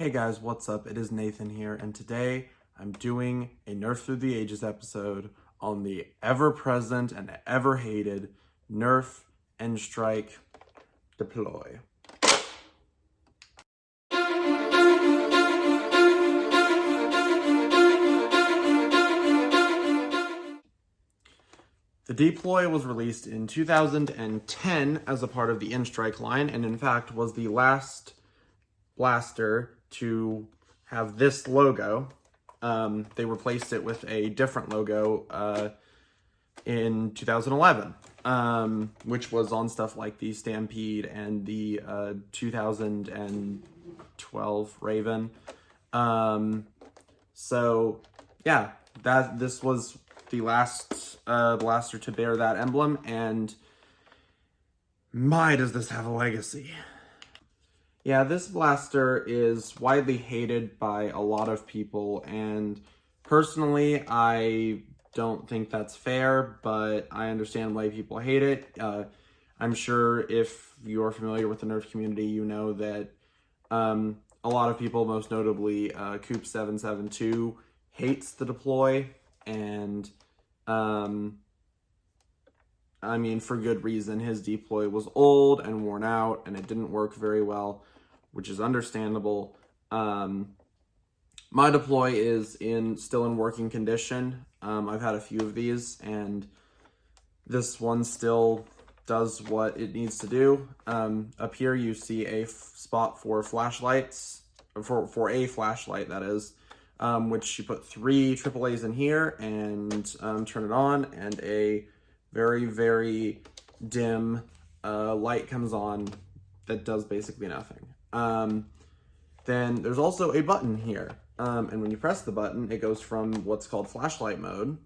Hey guys, what's up? It is Nathan here, and today I'm doing a Nerf Through the Ages episode on the ever-present and ever-hated Nerf and Strike Deploy. The Deploy was released in 2010 as a part of the N-Strike line, and in fact was the last blaster to have this logo. They replaced it with a different logo in 2011, which was on stuff like the Stampede and the 2012 Raven. So yeah, this was the last blaster to bear that emblem, and my, does this have a legacy. Yeah, this blaster is widely hated by a lot of people, and personally, I don't think that's fair, but I understand why people hate it. I'm sure if you're familiar with the Nerf community, you know that a lot of people, most notably Coop772, hates the deploy, and I mean, for good reason. His deploy was old and worn out, and it didn't work very well, which is understandable. My deploy is still in working condition. I've had a few of these, and this one still does what it needs to do. Up here you see a spot for flashlights, for a flashlight, that is, which you put 3 AAAs in here and turn it on, and a very, very dim light comes on that does basically nothing. Then there's also a button here, and when you press the button, it goes from what's called flashlight mode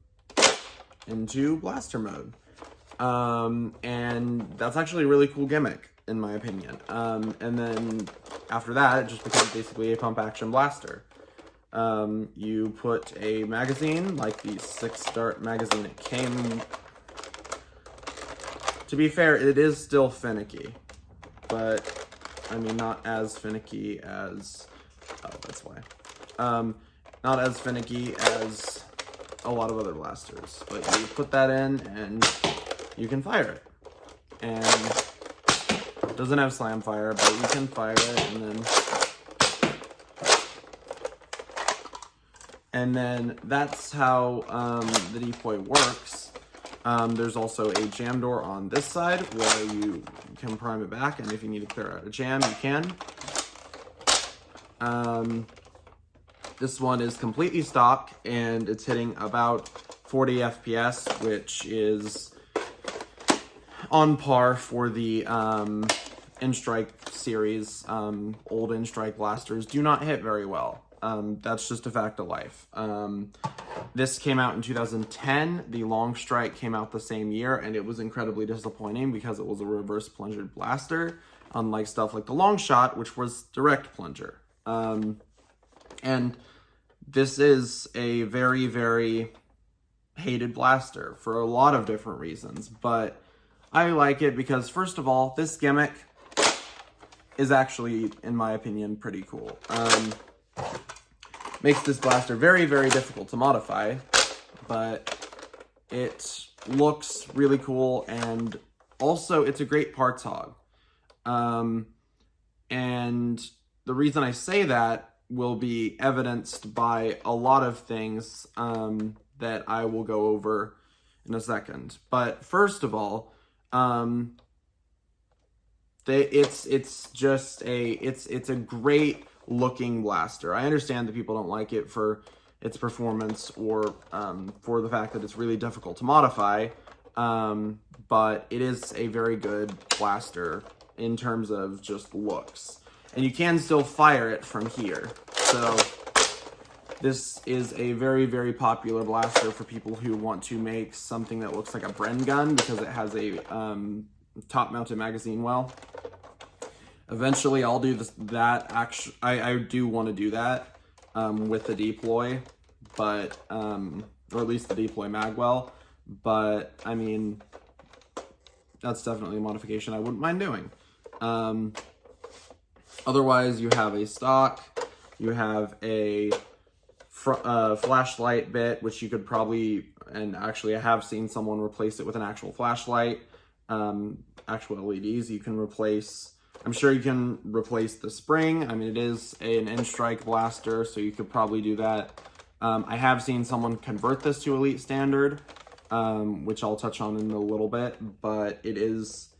into blaster mode, and that's actually a really cool gimmick, in my opinion. And then after that, it just becomes basically a pump action blaster. You put a magazine, like the 6 dart magazine it came. To be fair, it is still finicky, but I mean, not as finicky as, oh, that's why. Not as finicky as a lot of other blasters, but you put that in and you can fire it. And it doesn't have slam fire, but you can fire it, and then that's how the deploy works. There's also a jam door on this side where you can prime it back, and if you need to clear out a jam, you can. This one is completely stock, and it's hitting about 40 FPS, which is on par for the N-Strike series. Old N-Strike blasters do not hit very well. That's just a fact of life. This came out in 2010. The Long Strike came out the same year, and it was incredibly disappointing because it was a reverse plunger blaster, unlike stuff like the Long Shot, which was direct plunger. And this is a very, very hated blaster for a lot of different reasons, but I like it because, first of all, this gimmick is actually, in my opinion, pretty cool. Makes this blaster very, very difficult to modify, but it looks really cool, and also it's a great parts hog. And the reason I say that will be evidenced by a lot of things that I will go over in a second. But first of all, it's a great looking blaster. I understand that people don't like it for its performance or for the fact that it's really difficult to modify, but it is a very good blaster in terms of just looks. And you can still fire it from here. So this is a very, very popular blaster for people who want to make something that looks like a Bren gun, because it has a top-mounted magazine well. Eventually, I'll do that. Actually, I do want to do that with the deploy, but or at least the deploy magwell. But I mean, that's definitely a modification I wouldn't mind doing. Otherwise, you have a stock You have a flashlight bit, which you could probably, and actually I have seen someone replace it with an actual flashlight, actual LEDs. You can replace, I'm sure you can replace the spring. I mean, it is an N-Strike blaster, so you could probably do that. I have seen someone convert this to Elite Standard, which I'll touch on in a little bit, but it's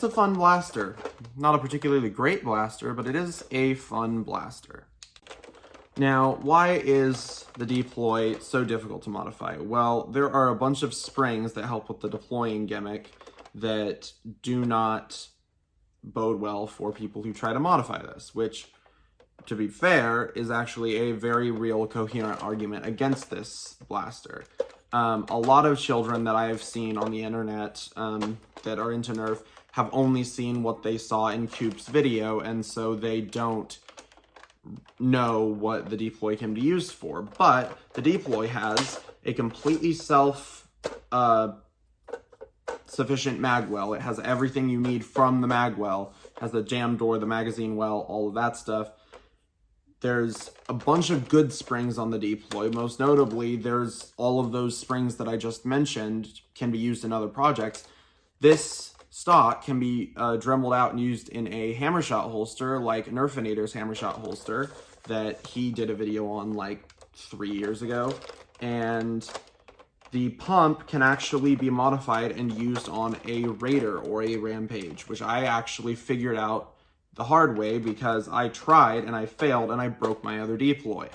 a fun blaster. Not a particularly great blaster, but it is a fun blaster. Now, why is the deploy so difficult to modify? Well, there are a bunch of springs that help with the deploying gimmick that do not bode well for people who try to modify this, which, to be fair, is actually a very real coherent argument against this blaster. A lot of children that I have seen on the internet that are into Nerf have only seen what they saw in Coop's video, and so they don't know what the deploy can be used for. But the deploy has a completely self-sufficient mag well. It has everything you need from the mag well. It has the jam door, the magazine well, all of that stuff. There's a bunch of good springs on the deploy. Most notably, there's all of those springs that I just mentioned can be used in other projects. This stock can be dremeled out and used in a hammershot holster, like Nerfinator's hammershot holster that he did a video on like 3 years ago. And the pump can actually be modified and used on a Raider or a Rampage, which I actually figured out the hard way because I tried and I failed and I broke my other deploy.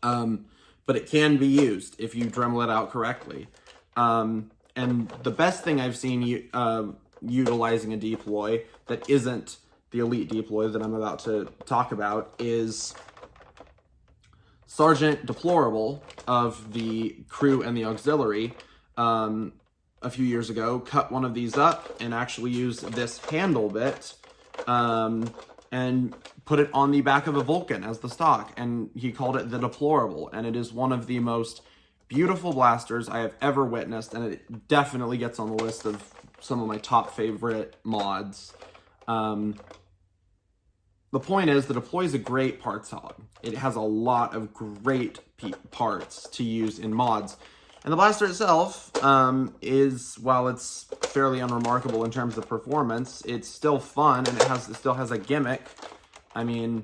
But it can be used if you dremel it out correctly. And the best thing I've seen utilizing a deploy that isn't the Elite deploy that I'm about to talk about is Sergeant Deplorable of the crew and the auxiliary a few years ago cut one of these up and actually used this handle bit and put it on the back of a Vulcan as the stock, and he called it the Deplorable, and it is one of the most beautiful blasters I have ever witnessed, and it definitely gets on the list of some of my top favorite mods. The point is, the deploy is a great parts hog. It has a lot of great parts to use in mods. And the blaster itself is, while it's fairly unremarkable in terms of performance, it's still fun, and it still has a gimmick. I mean,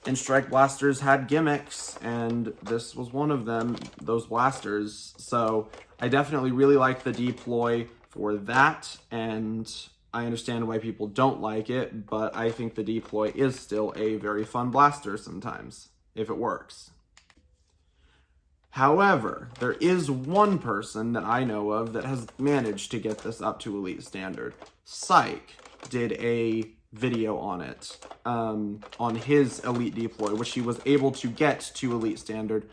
N-Strike blasters had gimmicks, and this was one of them, those blasters. So I definitely really like the deploy for that, and I understand why people don't like it, but I think the deploy is still a very fun blaster sometimes, if it works. However, there is one person that I know of that has managed to get this up to Elite Standard. Psych did a video on it, on his Elite deploy, which he was able to get to Elite Standard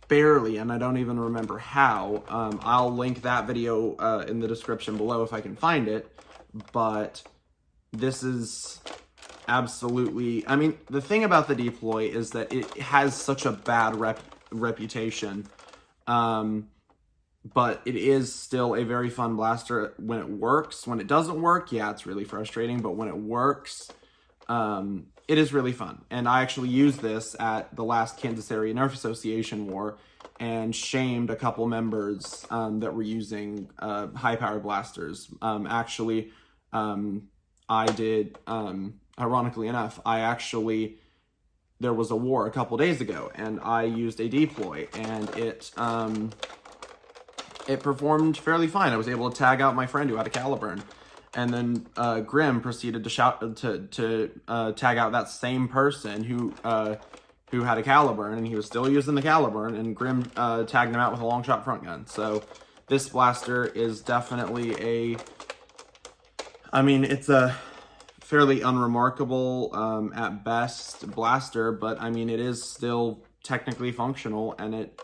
barely, and I don't even remember how. I'll link that video in the description below if I can find it, but this is absolutely, I mean, the thing about the deploy is that it has such a bad reputation, but it is still a very fun blaster when it works. When it doesn't work, yeah, it's really frustrating, but when it works, it is really fun. And I actually used this at the last Kansas Area Nerf Association War and shamed a couple members that were using high-powered blasters. Actually, I did, ironically enough, there was a war a couple days ago, and I used a deploy, and it performed fairly fine. I was able to tag out my friend who had a Caliburn, and then Grim proceeded to tag out that same person who had a Caliburn, and he was still using the Caliburn, and Grim tagged him out with a long shot front gun. So this blaster is definitely it's a fairly unremarkable at best blaster, but I mean, it is still technically functional, and it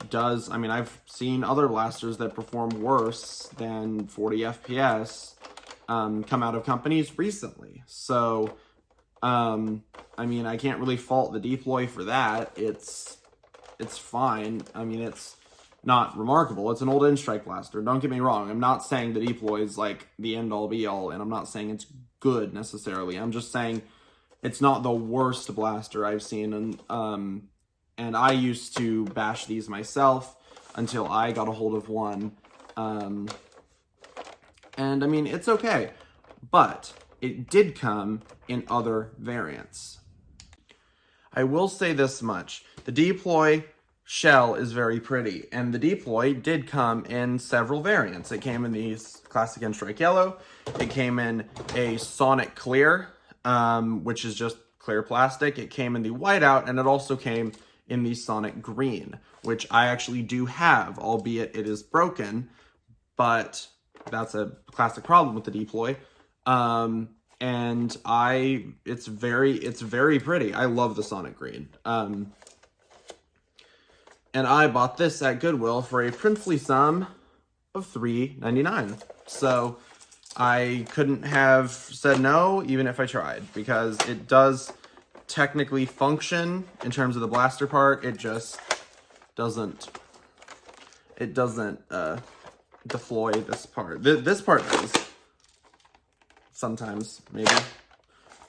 does, I mean, I've seen other blasters that perform worse than 40 FPS come out of companies recently. So, I mean, I can't really fault the deploy for that. It's fine. I mean, it's not remarkable. It's an old N-Strike blaster. Don't get me wrong. I'm not saying the deploy is like the end-all be-all, and I'm not saying it's good necessarily. I'm just saying it's not the worst blaster I've seen, and I used to bash these myself until I got a hold of one, and I mean, it's okay, but it did come in other variants. I will say this much, the Deploy shell is very pretty, and the Deploy did come in several variants. It came in the classic and strike yellow, it came in a Sonic Clear, which is just clear plastic, it came in the Whiteout, and it also came in the Sonic Green, which I actually do have, albeit it is broken, but that's a classic problem with the Deploy. And it's very pretty. I love the Sonic Green. And I bought this at Goodwill for a princely sum of $3.99. So I couldn't have said no, even if I tried, because it does technically function in terms of the blaster part. It just doesn't, deploy this part. This part does. Sometimes, maybe.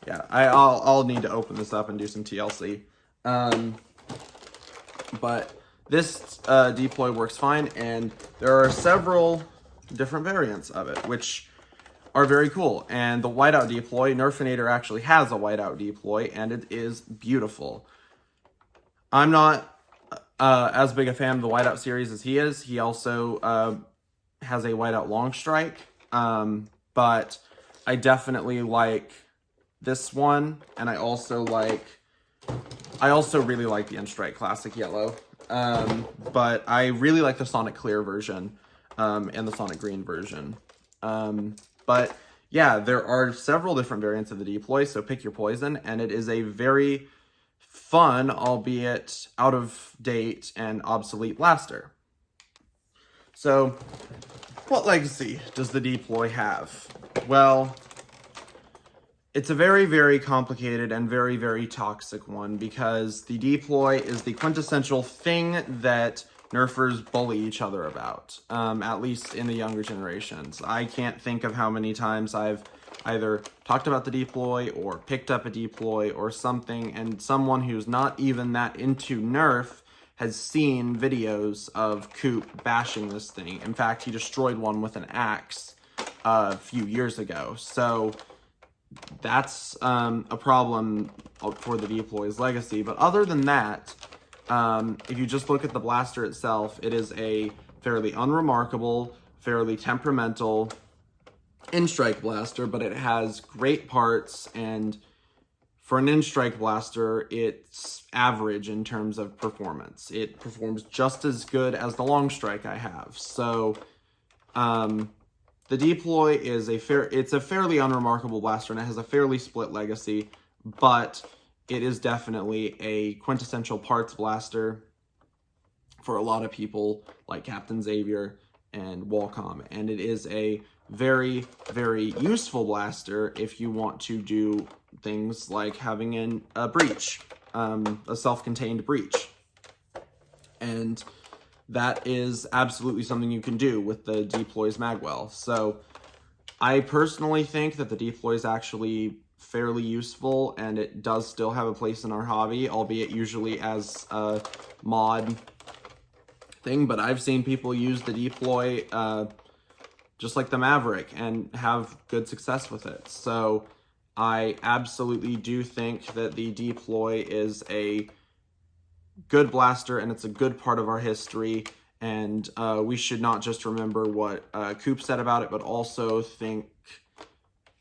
Yeah, I'll need to open this up and do some TLC. But this Deploy works fine, and there are several different variants of it, which are very cool. And the Whiteout Deploy, Nerfinator actually has a Whiteout Deploy, and it is beautiful. I'm not as big a fan of the Whiteout series as he is. He also has a Whiteout Long Strike, but I definitely like this one, and I also really like the Unstrike Classic Yellow, but I really like the Sonic Clear version, and the Sonic Green version. But yeah, there are several different variants of the Deploy, so pick your poison, and it is a very fun, albeit out of date and obsolete blaster. So, what legacy does the Deploy have? Well, it's a very, very complicated and very, very toxic one, because the Deploy is the quintessential thing that Nerfers bully each other about, at least in the younger generations. I can't think of how many times I've either talked about the Deploy or picked up a Deploy or something, and someone who's not even that into Nerf has seen videos of Coop bashing this thing. In fact, he destroyed one with an axe a few years ago. So that's a problem for the Deploy's legacy. But other than that, if you just look at the blaster itself, it is a fairly unremarkable, fairly temperamental in-strike blaster, but it has great parts, and for an in-strike blaster, it's average in terms of performance. It performs just as good as the long strike I have. So, the Deploy is it's a fairly unremarkable blaster, and it has a fairly split legacy, but it is definitely a quintessential parts blaster for a lot of people like Captain Xavier and Walcom, and it is a very, very useful blaster if you want to do things like having a breach, a self-contained breach. And that is absolutely something you can do with the Deploy's magwell. So I personally think that the Deploy is actually fairly useful, and it does still have a place in our hobby, albeit usually as a mod thing. But I've seen people use the Deploy just like the Maverick and have good success with it. So I absolutely do think that the Deploy is a good blaster, and it's a good part of our history, and we should not just remember what Coop said about it, but also think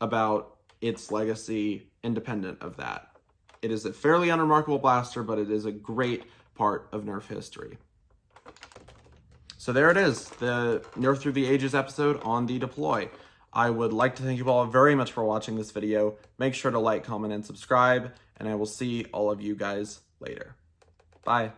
about its legacy independent of that. It is a fairly unremarkable blaster, but it is a great part of Nerf history. So there it is, the Nerf Through the Ages episode on the Deploy. I would like to thank you all very much for watching this video. Make sure to like, comment, and subscribe, and I will see all of you guys later. Bye.